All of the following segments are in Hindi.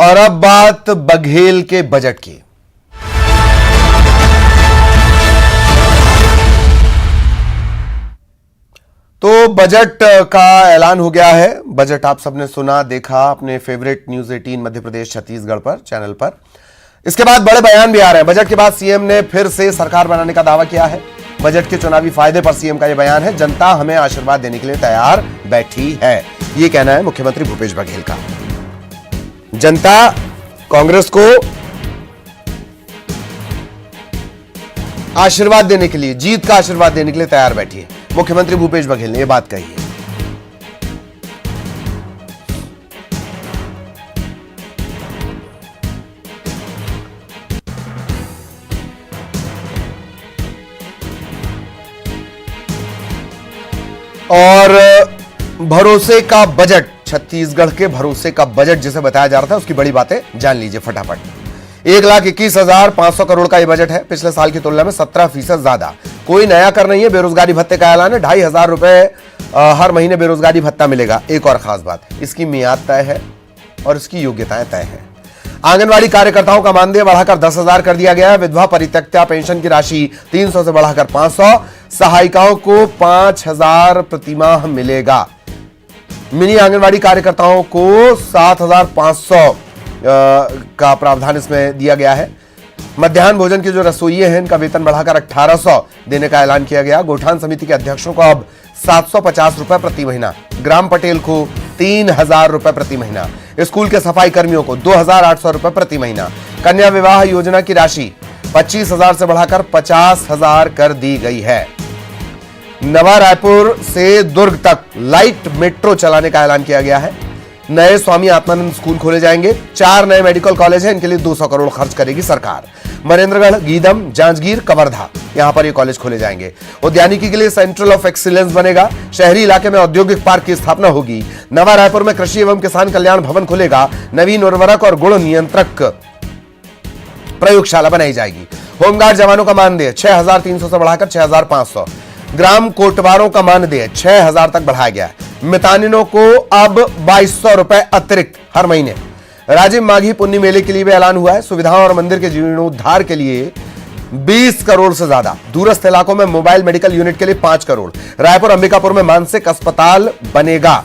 और अब बात बघेल के बजट की। तो बजट का ऐलान हो गया है। बजट आप सबने सुना देखा अपने फेवरेट न्यूज 18 मध्य प्रदेश छत्तीसगढ़ पर चैनल पर। इसके बाद बड़े बयान भी आ रहे हैं। बजट के बाद सीएम ने फिर से सरकार बनाने का दावा किया है। बजट के चुनावी फायदे पर सीएम का यह बयान है। जनता हमें आशीर्वाद देने के लिए तैयार बैठी है, यह कहना है मुख्यमंत्री भूपेश बघेल का। जनता कांग्रेस को आशीर्वाद देने के लिए, जीत का आशीर्वाद देने के लिए तैयार बैठी है। मुख्यमंत्री भूपेश बघेल ने यह बात कही है। और भरोसे का बजट, छत्तीसगढ़ के भरोसे का बजट जिसे बताया जा रहा था, उसकी बड़ी बातें जान लीजिए फटाफट। 1,21,500 करोड़ का यह बजट है, पिछले साल की तुलना में 17% ज्यादा। कोई नया कर नहीं है। बेरोजगारी भत्ते का ऐलान है। 2,500 रुपए हर महीने बेरोजगारी भत्ता मिलेगा। एक और खास बात, इसकी मियाद तय है और इसकी योग्यताएं तय है। आंगनवाड़ी कार्यकर्ताओं का मानदेय बढ़ाकर 10,000 कर दिया गया है। विधवा परित्यक्ता पेंशन की राशि 300 से बढ़ाकर 500। सहायिकाओं को 5,000 प्रतिमाह मिलेगा। मिनी आंगनवाड़ी कार्यकर्ताओं को 7,500 का प्रावधान इसमें दिया गया है। मध्याह्न भोजन के जो रसोइये हैं, इनका वेतन बढ़ाकर 1,800 देने का ऐलान किया गया। गौठान समिति के अध्यक्षों को अब 750 रुपए प्रति महीना, ग्राम पटेल को 3,000 रुपए प्रति महीना, स्कूल के सफाई कर्मियों को 2,800 रुपए प्रति महीना। कन्या विवाह योजना की राशि 25,000 से बढ़ाकर 50,000 कर दी गई है। नवा रायपुर से दुर्ग तक लाइट मेट्रो चलाने का ऐलान किया गया है। नए स्वामी आत्मानंद स्कूल खोले जाएंगे। 4 नए मेडिकल कॉलेज हैं, इनके लिए 200 करोड़ खर्च करेगी सरकार। मरेंद्रगढ़, गीदम, जांजगीर, कवर्धा, यहां पर ये कॉलेज खोले जाएंगे। उद्यानिकी के लिए सेंट्रल ऑफ एक्सीलेंस बनेगा। शहरी इलाके में औद्योगिक पार्क की स्थापना होगी। नवा रायपुर में कृषि एवं किसान कल्याण भवन खुलेगा। नवीन उर्वरक और गुण नियंत्रक प्रयोगशाला बनाई जाएगी। होमगार्ड जवानों का मानदेय 6,300 से बढ़ाकर 6,500। ग्राम कोटवारों का मानदेय 6,000 तक बढ़ाया गया है। मितानिनों को अब 2,200 रुपए अतिरिक्त हर महीने। राजिम माघी पुण्य मेले के लिए भी ऐलान हुआ है। सुविधाओं और मंदिर के जीर्णोद्धार के लिए 20 करोड़ से ज्यादा। दूरस्थ इलाकों में मोबाइल मेडिकल यूनिट के लिए 5 करोड़। रायपुर अंबिकापुर में मानसिक अस्पताल बनेगा।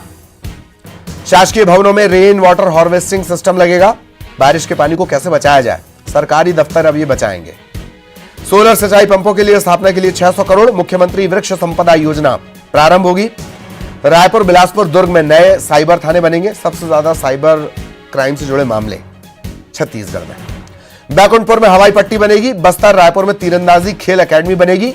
शासकीय भवनों में रेन वाटर हार्वेस्टिंग सिस्टम लगेगा। बारिश के पानी को कैसे बचाया जाए, सरकारी दफ्तर अब ये बचाएंगे। सोलर सिंचाई पंपों के लिए स्थापना के लिए 600 करोड़। मुख्यमंत्री वृक्ष संपदा योजना प्रारंभ होगी। रायपुर, बिलासपुर, दुर्ग में नए साइबर थाने बनेंगे। सबसे ज्यादा साइबर क्राइम से जुड़े मामले छत्तीसगढ़ में। बैकुंठपुर में हवाई पट्टी बनेगी। बस्तर, रायपुर में तीरंदाजी खेल एकेडमी बनेगी।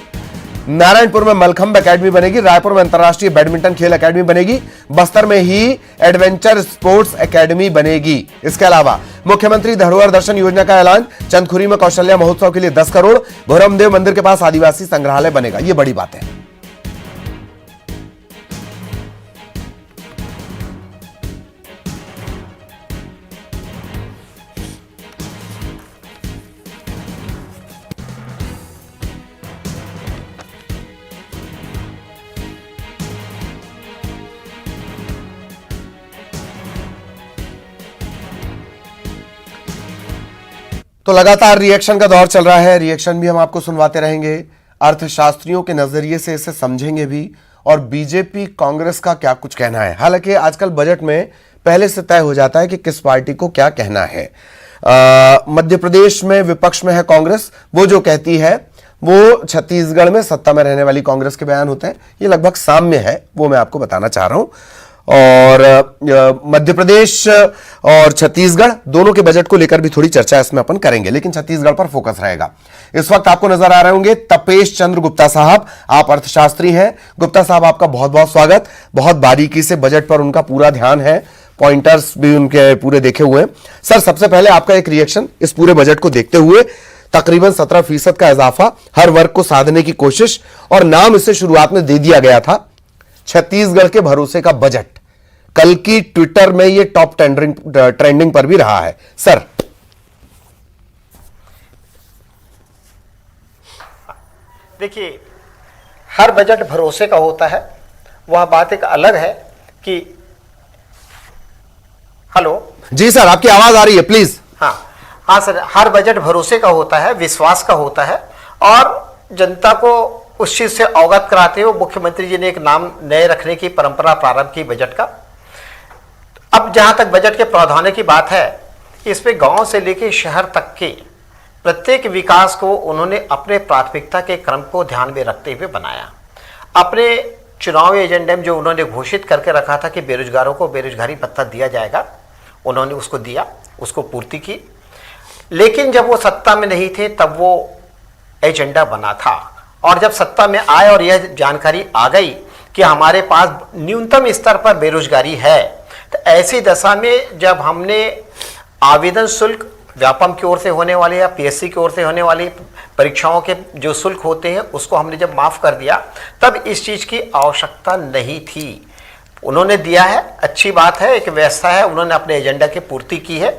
नारायणपुर में मलखंब एकेडमी बनेगी। रायपुर में अंतर्राष्ट्रीय बैडमिंटन खेल एकेडमी बनेगी। बस्तर में ही एडवेंचर स्पोर्ट्स एकेडमी बनेगी। इसके अलावा मुख्यमंत्री धरोहर दर्शन योजना का ऐलान। चंदखुरी में कौशल्या महोत्सव के लिए 10 करोड़। भोरमदेव मंदिर के पास आदिवासी संग्रहालय बनेगा। ये बड़ी बात है। तो लगातार रिएक्शन का दौर चल रहा है। रिएक्शन भी हम आपको सुनवाते रहेंगे। अर्थशास्त्रियों के नजरिए से इसे समझेंगे भी, और बीजेपी कांग्रेस का क्या कुछ कहना है। हालांकि आजकल बजट में पहले से तय हो जाता है कि किस पार्टी को क्या कहना है। मध्य प्रदेश में विपक्ष में है कांग्रेस। वो जो कहती है वो छत्तीसगढ़ में सत्ता में रहने वाली कांग्रेस के बयान होते हैं। ये लगभग साम्य है, वो मैं आपको बताना चाह रहा हूं। और मध्य प्रदेश और छत्तीसगढ़ दोनों के बजट को लेकर भी थोड़ी चर्चा इसमें अपन करेंगे, लेकिन छत्तीसगढ़ पर फोकस रहेगा। इस वक्त आपको नजर आ रहे होंगे तपेश चंद्र गुप्ता साहब। आप अर्थशास्त्री हैं। गुप्ता साहब, आपका बहुत बहुत स्वागत। बहुत बारीकी से बजट पर उनका पूरा ध्यान है, पॉइंटर्स भी उनके पूरे देखे हुए हैं। सर, सबसे पहले आपका एक रिएक्शन इस पूरे बजट को देखते हुए। तकरीबन 17% का इजाफा, हर वर्ग को साधने की कोशिश, और नाम इसे शुरुआत में दे दिया गया था छत्तीसगढ़ के भरोसे का बजट। कल की ट्विटर में यह टॉप ट्रेंडिंग पर भी रहा है। सर, देखिए, हर बजट भरोसे का होता है। वह बात एक अलग है कि हेलो। जी सर, आपकी आवाज आ रही है, प्लीज। हाँ सर, हर बजट भरोसे का होता है, विश्वास का होता है, और जनता को उस चीज से अवगत कराते हुए मुख्यमंत्री जी ने एक नाम नए रखने की परंपरा प्रारंभ की बजट का। अब जहां तक बजट के प्रावधानों की बात है, इसमें गांव से लेकर शहर तक के प्रत्येक विकास को उन्होंने अपने प्राथमिकता के क्रम को ध्यान में रखते हुए बनाया। अपने चुनावी एजेंडे में जो उन्होंने घोषित करके रखा था कि बेरोजगारों को बेरोजगारी भत्ता दिया जाएगा, उन्होंने उसको दिया, उसको पूर्ति की। लेकिन जब वो सत्ता में नहीं थे तब वो एजेंडा बना था, और जब सत्ता में आए और यह जानकारी आ गई कि हमारे पास न्यूनतम स्तर पर बेरोजगारी है, तो ऐसी दशा में जब हमने आवेदन शुल्क व्यापम की ओर से होने वाले या पीएससी की ओर से होने वाली परीक्षाओं के जो शुल्क होते हैं उसको हमने जब माफ कर दिया, तब इस चीज की आवश्यकता नहीं थी। उन्होंने दिया है, अच्छी बात है, एक व्यवस्था है, उन्होंने अपने एजेंडा की पूर्ति की है।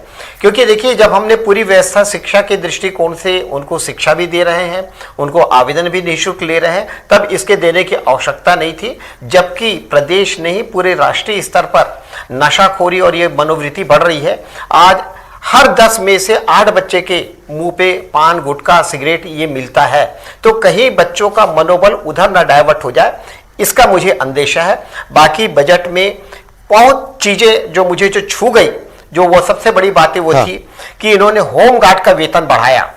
क्योंकि देखिए, जब हमने पूरी व्यवस्था शिक्षा के दृष्टिकोण से उनको शिक्षा भी दे रहे हैं, उनको आवेदन भी निःशुल्क ले रहे हैं, तब इसके देने की आवश्यकता नहीं थी। जबकि प्रदेश नहीं, पूरे राष्ट्रीय स्तर पर नशाखोरी और ये मनोवृत्ति बढ़ रही है। आज हर 10 में से 8 बच्चे के मुंह पे पान, गुटखा, सिगरेट ये मिलता है। तो कहीं बच्चों का मनोबल उधर ना डाइवर्ट हो जाए, इसका मुझे अंदेशा है। बाकी बजट में बहुत चीजें जो मुझे जो छू गई, जो वो सबसे बड़ी बातें वो थी कि इन्होंने होमगार्ड का वेतन बढ़ाया,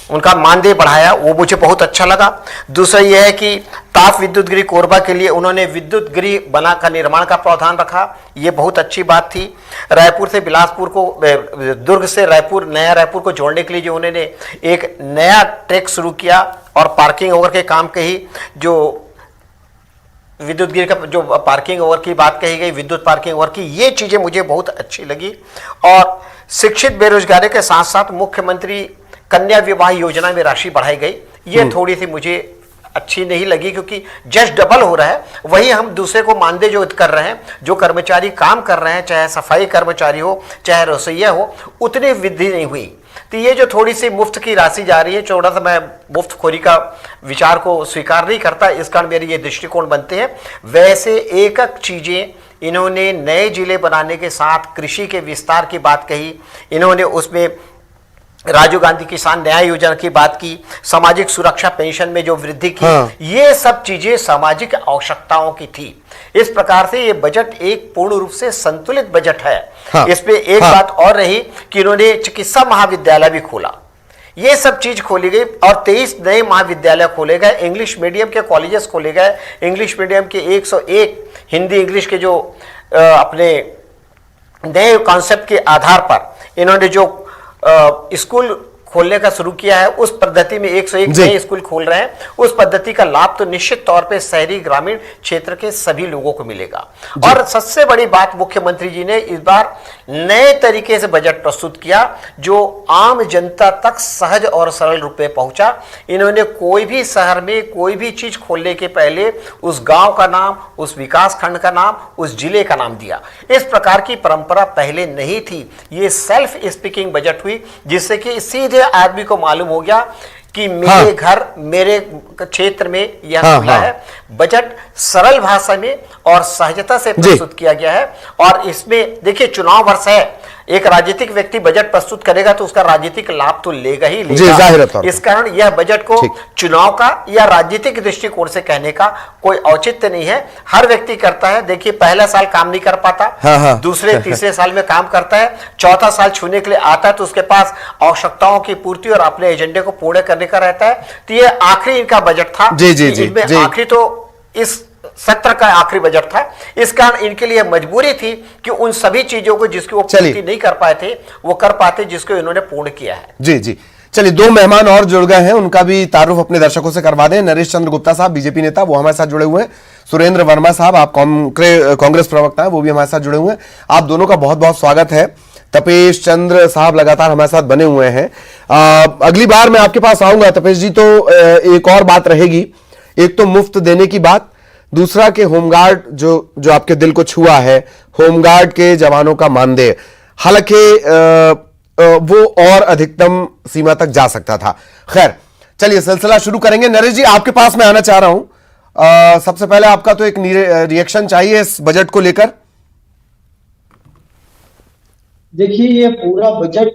उनका मानदेय बढ़ाया, वो मुझे बहुत अच्छा लगा। दूसरा यह है कि ताप विद्युत गृह कोरबा के लिए उन्होंने विद्युत गृह बना का निर्माण का प्रावधान रखा, ये बहुत अच्छी बात थी। रायपुर से बिलासपुर को, दुर्ग से रायपुर, नया रायपुर को जोड़ने के लिए जो उन्होंने एक नया ट्रैक शुरू किया, और पार्किंग ओवर के काम कही, जो विद्युत गृह का जो पार्किंग ओवर की बात कही गई, विद्युत पार्किंग ओवर की, ये चीजें मुझे बहुत अच्छी लगी। और शिक्षित बेरोजगारी के साथ साथ मुख्यमंत्री कन्या विवाह योजना में राशि बढ़ाई गई, ये थोड़ी सी मुझे अच्छी नहीं लगी, क्योंकि जस्ट डबल हो रहा है, वही हम दूसरे को मानदेय जो कर रहे हैं, जो कर्मचारी काम कर रहे हैं, चाहे सफाई कर्मचारी हो चाहे रसोइया हो, उतनी वृद्धि नहीं हुई। तो ये जो थोड़ी सी मुफ्त की राशि जा रही है, थोड़ा सा मैं मुफ्तखोरी का विचार को स्वीकार नहीं करता, इस कारण मेरे ये दृष्टिकोण बनते हैं। वैसे एक एक चीजें इन्होंने नए जिले बनाने के साथ कृषि के विस्तार की बात कही, इन्होंने उसमें राजीव गांधी किसान न्याय योजना की बात की, सामाजिक सुरक्षा पेंशन में जो वृद्धि की, ये सब चीजें सामाजिक आवश्यकताओं की थी। इस प्रकार से ये बजट एक पूर्ण रूप से संतुलित बजट है। इसमें एक बात और रही कि इन्होंने चिकित्सा महाविद्यालय भी खोला, ये सब चीज खोली गई, और 23 नए महाविद्यालय खोले गए, इंग्लिश मीडियम के कॉलेजेस खोले गए, इंग्लिश मीडियम के 101 हिंदी इंग्लिश के जो अपने नए कॉन्सेप्ट के आधार पर इन्होंने जो स्कूल खोलने का शुरू किया है, उस पद्धति में 101 नए स्कूल खोल रहे हैं। उस पद्धति का लाभ तो निश्चित तौर पे शहरी ग्रामीण क्षेत्र के सभी लोगों को मिलेगा। और सबसे बड़ी बात, मुख्यमंत्री जी ने इस बार नए तरीके से बजट प्रस्तुत किया, जो आम जनता तक सहज और सरल रूप में पहुंचा। इन्होंने कोई भी शहर में कोई भी चीज खोलने के पहले उस गांव का नाम, उस विकास खंड का नाम, उस जिले का नाम दिया। इस प्रकार की परंपरा पहले नहीं थी। ये सेल्फ स्पीकिंग बजट हुई, जिससे कि सीधे आदमी को मालूम हो गया कि मेरे घर, मेरे क्षेत्र में यह खुला है। बजट सरल भाषा में और सहजता से प्रस्तुत किया गया है। और इसमें देखिए, चुनाव वर्ष है, एक राजनीतिक व्यक्ति बजट प्रस्तुत करेगा तो उसका राजनीतिक लाभ तो लेगा ही लेगा। इस कारण यह बजट को चुनाव का या राजनीतिक दृष्टिकोण से कहने का कोई औचित्य नहीं है। हर व्यक्ति करता है। देखिए, पहला साल काम नहीं कर पाता, दूसरे तीसरे साल में काम करता है, चौथा साल छूने के लिए आता है तो उसके पास आवश्यकताओं की पूर्ति और अपने एजेंडे को पूर्ण करने का रहता है। तो ये आखिरी इनका बजट था, इसमें आखिरी तो इस सत्र का आखिरी बजट था। इस कारण इनके लिए मजबूरी थी कि उन सभी चीजों को जिसकी वो पूर्ति नहीं कर पाए थे, वो कर पाते जिसको इन्होंने पूर्ण किया है। जी जी, चलिए, 2 मेहमान और जुड़ गए हैं, उनका भी तारुफ अपने दर्शकों से करवा दें। नरेश चंद्र गुप्ता साहब, बीजेपी नेता, वो हमारे साथ जुड़े हुए हैं। सुरेंद्र वर्मा साहब, आप कांग्रेस प्रवक्ता हैं, वो भी हमारे साथ जुड़े हुए हैं। आप दोनों का बहुत बहुत स्वागत है। तपेश चंद्र साहब लगातार हमारे साथ बने हुए हैं। अगली बार मैं आपके पास आऊंगा तपेश जी, तो एक और बात रहेगी। एक तो मुफ्त देने की बात, दूसरा के होमगार्ड जो आपके दिल को छुआ है, होमगार्ड के जवानों का मानदेय, हालांकि वो और अधिकतम सीमा तक जा सकता था। खैर, चलिए सिलसिला शुरू करेंगे। नरेश जी, आपके पास मैं आना चाह रहा हूं। सबसे पहले आपका तो एक रिएक्शन चाहिए इस बजट को लेकर। देखिए, ये पूरा बजट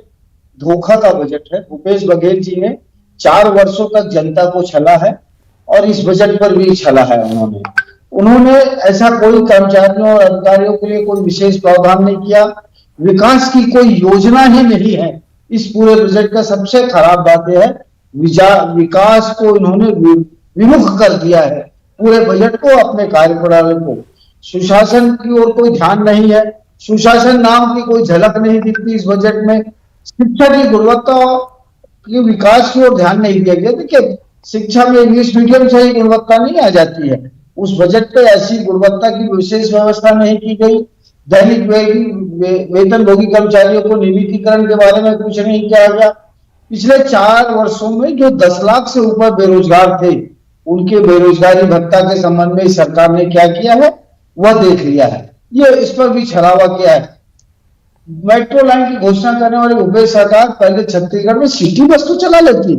धोखा का बजट है। भूपेश बघेल जी ने 4 वर्षों तक जनता को छला है और इस बजट पर भी छला है उन्होंने ऐसा कोई कर्मचारियों और अधिकारियों के लिए कोई विशेष प्रावधान नहीं किया। विकास की कोई योजना ही नहीं है। इस पूरे बजट का सबसे खराब बात यह है विकास को इन्होंने विमुख कर दिया है। पूरे बजट को, अपने कार्यप्रणाली को, सुशासन की ओर कोई ध्यान नहीं है। सुशासन नाम की कोई झलक नहीं दिखती इस बजट में। शिक्षा की गुणवत्ता की विकास की ओर ध्यान नहीं दिया गया। देखिए, शिक्षा में इंग्लिश मीडियम से ही गुणवत्ता नहीं आ जाती है। उस बजट पे ऐसी गुणवत्ता की विशेष व्यवस्था नहीं की गई। दैनिक वेतनभोगी कर्मचारियों को नियमितीकरण के बारे में कुछ नहीं किया गया। पिछले 4 वर्षों में जो 10 लाख से ऊपर बेरोजगार थे, उनके बेरोजगारी भत्ता के संबंध में सरकार ने क्या किया है वह देख लिया है। ये इस पर भी छलावा किया है। मेट्रो लाइन की घोषणा करने वाली भूपेश सरकार पहले छत्तीसगढ़ में सिटी बस तो चला लेती।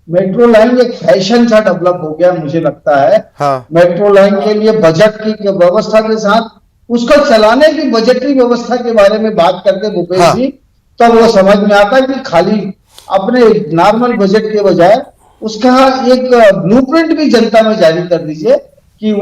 मेट्रो लाइन एक फैशन सा डेवलप हो गया मुझे लगता है। हाँ। मेट्रो लाइन के लिए बजट की व्यवस्था के साथ उसको चलाने की बजटरी व्यवस्था के बारे में बात करते भूपेश जी, तब वो समझ में आता है कि खाली अपने नॉर्मल बजट के बजाय उसका एक ब्लूप्रिंट भी जनता में जारी कर दीजिए कि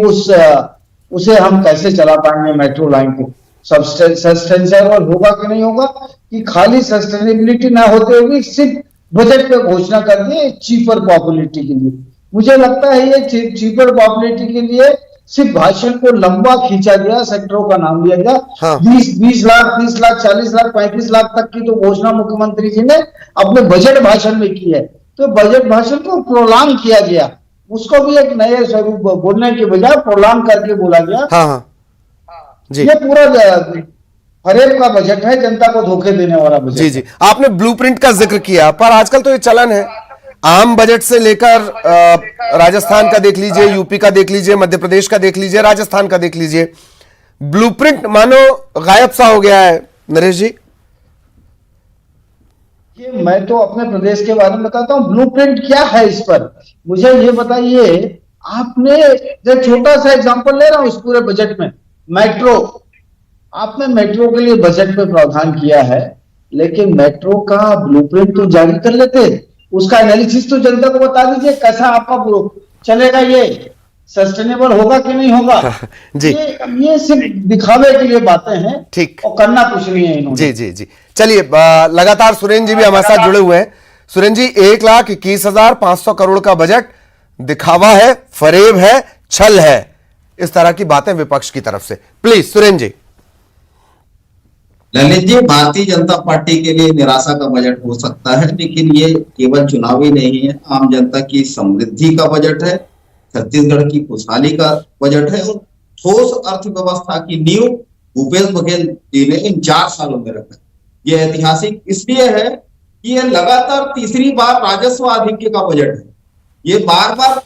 उसे हम कैसे चला पाएंगे मेट्रो लाइन को। सस्टेनेबल होगा कि नहीं होगा, कि खाली सस्टेनेबिलिटी ना होते हुए सिर्फ बजट पे घोषणा कर दिए चीपर पॉपुलरिटी के लिए। मुझे लगता है ये चीपर पॉपुलरिटी के लिए सिर्फ भाषण को लंबा खींचा गया, सेक्टरों का नाम लिया गया। हाँ। 20 लाख, 30 लाख, 40 लाख, 35 लाख तक की तो घोषणा मुख्यमंत्री जी ने अपने बजट भाषण में की है। तो बजट भाषण को प्रोलांग किया गया, उसको भी एक नए स्वरूप बोलने के बजाय प्रोलांग करके बोला गया। हाँ हाँ जी। ये पूरा फरेब का बजट है, जनता को धोखे देने वाला बजट। जी जी, आपने ब्लूप्रिंट का जिक्र किया, पर आजकल तो ये चलन है, आम बजट से लेकर राजस्थान का देख लीजिए, यूपी का देख लीजिए, मध्य प्रदेश का देख लीजिए, राजस्थान का देख लीजिए, ब्लूप्रिंट मानो गायब सा हो गया है। नरेश जी, ये मैं तो अपने प्रदेश के बारे में बताता हूँ। ब्लूप्रिंट क्या है इस पर मुझे ये बताइए। आपने एक छोटा सा एग्जांपल ले रहा हूं इस पूरे बजट में, मेट्रो। आपने मेट्रो के लिए बजट में प्रावधान किया है, लेकिन मेट्रो का ब्लूप्रिंट तो जारी कर लेते, उसका एनालिसिस तो जनता को बता दीजिए कैसा आपका चलेगा, ये सस्टेनेबल होगा कि नहीं होगा। जी। ये सिर्फ दिखावे के लिए बातें हैं, ठीक, और करना कुछ नहीं है इन्होंने। जी जी जी। चलिए, लगातार सुरेंद्र जी भी हमारे साथ जुड़े हुए हैं। सुरेंद्र जी, 1,21,500 करोड़ का बजट दिखावा है, फरेब है, छल है, इस तरह की बातें विपक्ष की तरफ से। Please Surendra ji. Lalit ji, Bharatiya Janata party के लिए निराशा का बजट हो सकता है, लेकिन ये केवल चुनावी नहीं है, आम जनता की समृद्धि का बजट है, छत्तीसगढ़ की खुशहाली का बजट है, और ठोस अर्थव्यवस्था की नींव भूपेश बघेल जी ने इन 4 सालों में रखा। ये ऐतिहासिक इसलिए है कि यह लगातार तीसरी बार राजस्व आधिक्य का बजट है। ये बार बार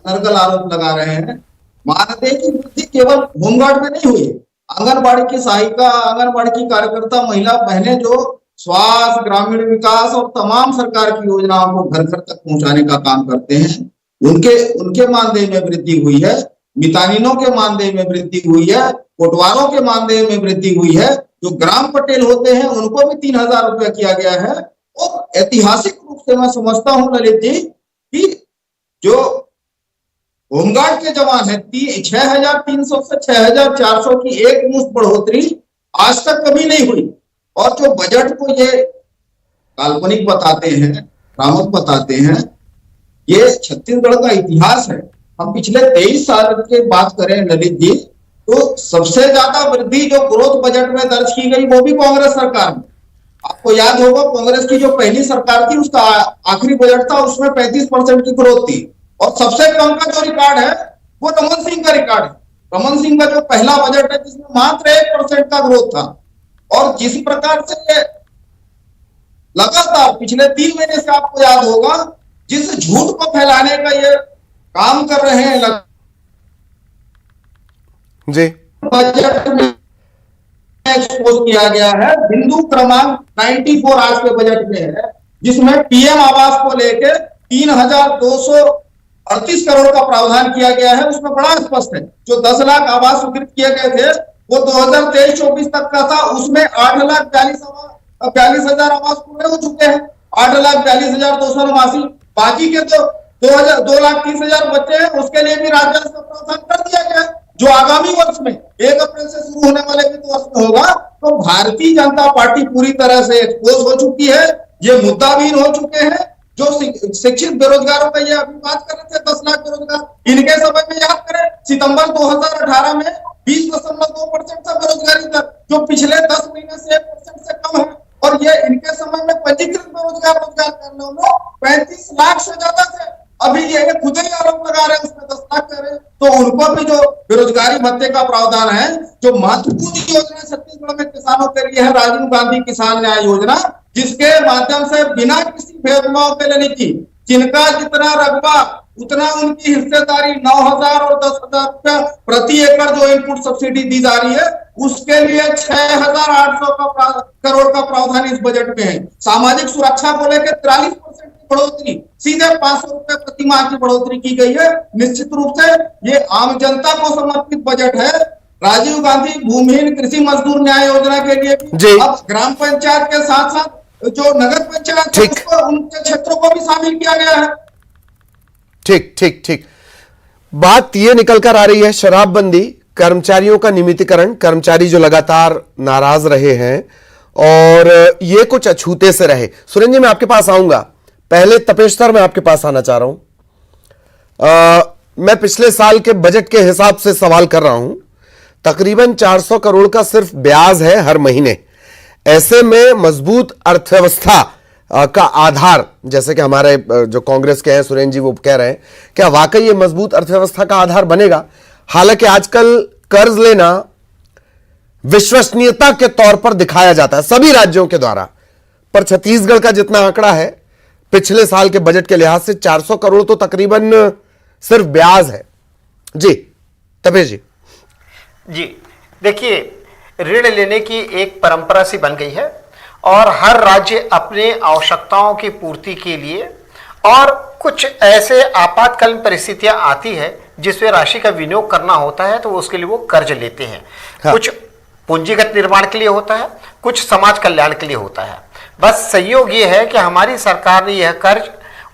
अनर्गल आरोप लगा रहे हैं। मानते हैं कि वृद्धि केवल होमगार्ड में नहीं हुई, आंगनबाड़ी की सहायिका, आंगनबाड़ी की कार्यकर्ता, महिला बहनें जो स्वास्थ्य, ग्रामीण विकास और तमाम सरकार की योजनाओं को घर घर तक पहुंचाने का काम करते हैं, उनके मानदेय में वृद्धि हुई है, मितानिनों के मानदेय में वृद्धि हुई है, कोटवारों के मानदेय में वृद्धि हुई है, जो ग्राम पटेल होते हैं उनको भी 3,000 रुपया किया गया है। और ऐतिहासिक रूप से मैं समझता हूं ललित जी कि जो होमगार्ड के जवान है 6,300 से 6,400 की एक मुश्त बढ़ोतरी आज तक कभी नहीं हुई। और जो बजट को ये काल्पनिक बताते हैं, भ्रामक बताते हैं, ये छत्तीसगढ़ का इतिहास है। हम पिछले 23 साल की बात करें ललित जी, तो सबसे ज्यादा वृद्धि जो ग्रोथ बजट में दर्ज की गई वो भी कांग्रेस सरकार में। आपको याद होगा, कांग्रेस की जो पहली सरकार थी उसका आखिरी बजट था, उसमें 35% की ग्रोथ थी। और सबसे कम का जो रिकॉर्ड है वो रमन सिंह का रिकॉर्ड है। रमन सिंह का जो पहला बजट है जिसमें मात्र 1% का ग्रोथ था। और जिस प्रकार से लगातार पिछले 3 महीने से आपको याद होगा जिस झूठ को फैलाने का ये काम कर रहे हैं जी, बजट में एक्सपोज किया गया है। बिंदु क्रमांक 94 आज के बजट में है, जिसमें पीएम आवास को लेकर 3,238 करोड़ का प्रावधान किया गया है। उसमें बड़ा स्पष्ट है, जो 10 लाख आवास स्वीकृत किए गए थे वो 2023-24 तक का था, उसमें 8,42,000 आवास पूरे हो चुके हैं, 8,42,289। बाकी के तो 2,30,000 बच्चे हैं, उसके लिए भी राजस्व का प्रावधान कर दिया गया, जो आगामी वर्ष में 1 अप्रैल से शुरू होने वाले वित्त वर्ष में होगा। तो भारतीय जनता पार्टी पूरी तरह से एक्सपोज हो चुकी है, ये मुद्दाविहीन हो चुके हैं। जो शिक्षित बेरोजगारों का ये अभी बात कर रहे थे, 10 लाख बेरोजगार, इनके समय में याद करें सितंबर 2018 में 20.2% था बेरोजगारी दर, जो पिछले 10 महीने से 1% से कम है। और ये इनके समय में पंजीकृत बेरोजगार रोजगार करने में 35 लाख से ज्यादा थे। अभी ये खुद ही आरोप लगा रहे हैं, उसमें 10 लाख कह रहे हैं। तो उनको भी जो बेरोजगारी भत्ते का प्रावधान है, जो महत्वपूर्ण योजना छत्तीसगढ़ में किसानों के लिए है, राजीव गांधी किसान न्याय योजना, जिसके माध्यम से बिना किसी भेदभाव के लेने की, जिनका जितना रकबा उतना उनकी हिस्सेदारी 9,000 और 10,000 रुपया प्रति एकड़ जो इनपुट सब्सिडी दी जा रही है, उसके लिए 6,800 करोड़ का प्रावधान इस बजट में है। सामाजिक सुरक्षा को लेकर 43% की बढ़ोतरी, सीधे 500 रुपए प्रति माह की बढ़ोतरी की गई है। निश्चित रूप से ये आम जनता को समर्पित बजट है। राजीव गांधी भूमिहीन कृषि मजदूर न्याय योजना के लिए भी अब ग्राम पंचायत के साथ साथ जो नगर पंचायत है, उसको उनके क्षेत्रों को भी शामिल किया गया है। ठीक। बात ये निकल कर आ रही है, शराबबंदी, कर्मचारियों का नियमितीकरण, कर्मचारी जो लगातार नाराज रहे हैं और ये कुछ अछूते से रहे। सुरेंद्र जी, मैं आपके पास आऊंगा, पहले तपेश्वर मैं आपके पास आना चाह रहा हूं। मैं पिछले साल के बजट के हिसाब से सवाल कर रहा हूं। तकरीबन 400 करोड़ का सिर्फ ब्याज है हर महीने। ऐसे में मजबूत अर्थव्यवस्था का आधार, जैसे कि हमारे जो कांग्रेस के हैं सुरेंद्र जी, वो कह रहे हैं, क्या वाकई ये मजबूत अर्थव्यवस्था का आधार बनेगा? हालांकि आजकल कर्ज लेना विश्वसनीयता के तौर पर दिखाया जाता है सभी राज्यों के द्वारा, पर छत्तीसगढ़ का जितना आंकड़ा है पिछले साल के बजट के लिहाज से 400 करोड़ तो तकरीबन सिर्फ ब्याज है। जी तपेश जी। देखिए, ऋण लेने की एक परंपरा सी बन गई है और हर राज्य अपने आवश्यकताओं की पूर्ति के लिए, और कुछ ऐसे आपातकालीन परिस्थितियां आती है जिसमें राशि का विनियोग करना होता है, तो उसके लिए वो कर्ज लेते हैं। हाँ। कुछ पूंजीगत निर्माण के लिए होता है, कुछ समाज कल्याण के लिए होता है। बस संयोग ये है कि हमारी सरकार ने यह कर्ज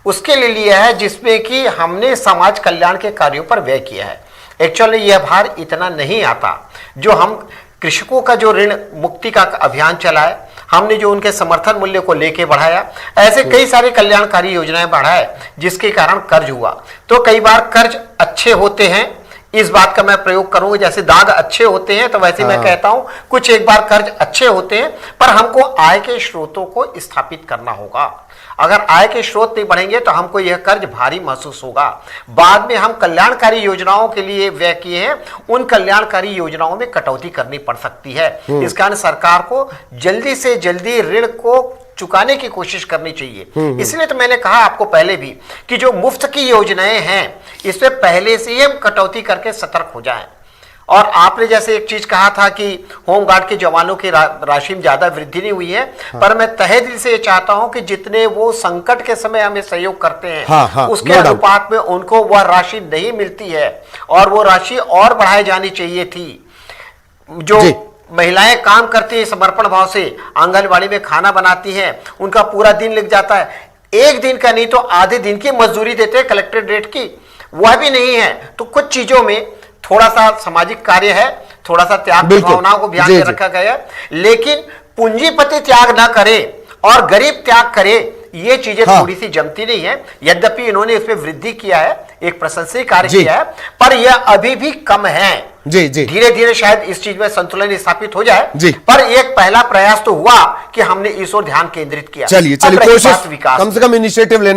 उसके लिए लिया है जिसमें कि हमने समाज कल्याण के कार्यों पर व्यय किया है। एक्चुअली यह भार इतना नहीं आता जो हम कृषकों का जो ऋण मुक्ति का अभियान चलाए, हमने जो उनके समर्थन मूल्य को लेके बढ़ाया, ऐसे कई सारे कल्याणकारी योजनाएं बढ़ाए जिसके कारण कर्ज हुआ। तो कई बार कर्ज अच्छे होते हैं, इस बात का मैं प्रयोग करूंगा, जैसे दाग अच्छे होते हैं तो वैसे मैं कहता हूं कुछ एक बार कर्ज अच्छे होते हैं, पर हमको आय के स्रोतों को स्थापित करना होगा। अगर आय के स्रोत नहीं बढ़ेंगे तो हमको यह कर्ज भारी महसूस होगा। बाद में हम कल्याणकारी योजनाओं के लिए व्यय किए हैं, उन कल्याणकारी योजनाओं में कटौती करनी पड़ सकती है। इस कारण सरकार को जल्दी से जल्दी ऋण को चुकाने की कोशिश करनी चाहिए। इसलिए तो मैंने कहा आपको पहले भी कि जो मुफ्त की योजनाएं हैं इसमें पहले से ही हम कटौती करके सतर्क हो जाएं। और आपने जैसे एक चीज कहा था कि होमगार्ड के जवानों की राशि में ज्यादा वृद्धि नहीं हुई है, पर मैं तहे दिल से ये चाहता हूं कि जितने वो संकट के समय हमें सहयोग करते हैं, उसके अनुपात में उनको वह राशि नहीं मिलती है और वो राशि और बढ़ाई जानी चाहिए थी। जो महिलाएं काम करती है समर्पण भाव से, आंगनबाड़ी में खाना बनाती हैं, उनका पूरा दिन लग जाता है, एक दिन का नहीं तो आधे दिन की मजदूरी देते हैं कलेक्टेड रेट की, वह भी नहीं है। तो कुछ चीजों में थोड़ा सा सामाजिक कार्य है, थोड़ा सा त्याग भावनाओं को ध्यान में रखा गया है, लेकिन पूंजीपति त्याग ना करे और गरीब त्याग करे, ये चीजें थोड़ी सी जमती नहीं है। यद्यपि इन्होंने इसमें वृद्धि किया है, एक प्रशंसनीय कार्य किया है, पर यह अभी भी कम है। धीरे धीरे शायद इस चीज में संतुलन स्थापित हो जाए, पर एक पहला प्रयास तो हुआ कि हमने इस ओर ध्यान केंद्रित किया। चलिए कोशिश, कम से कम इनिशिएटिव लेना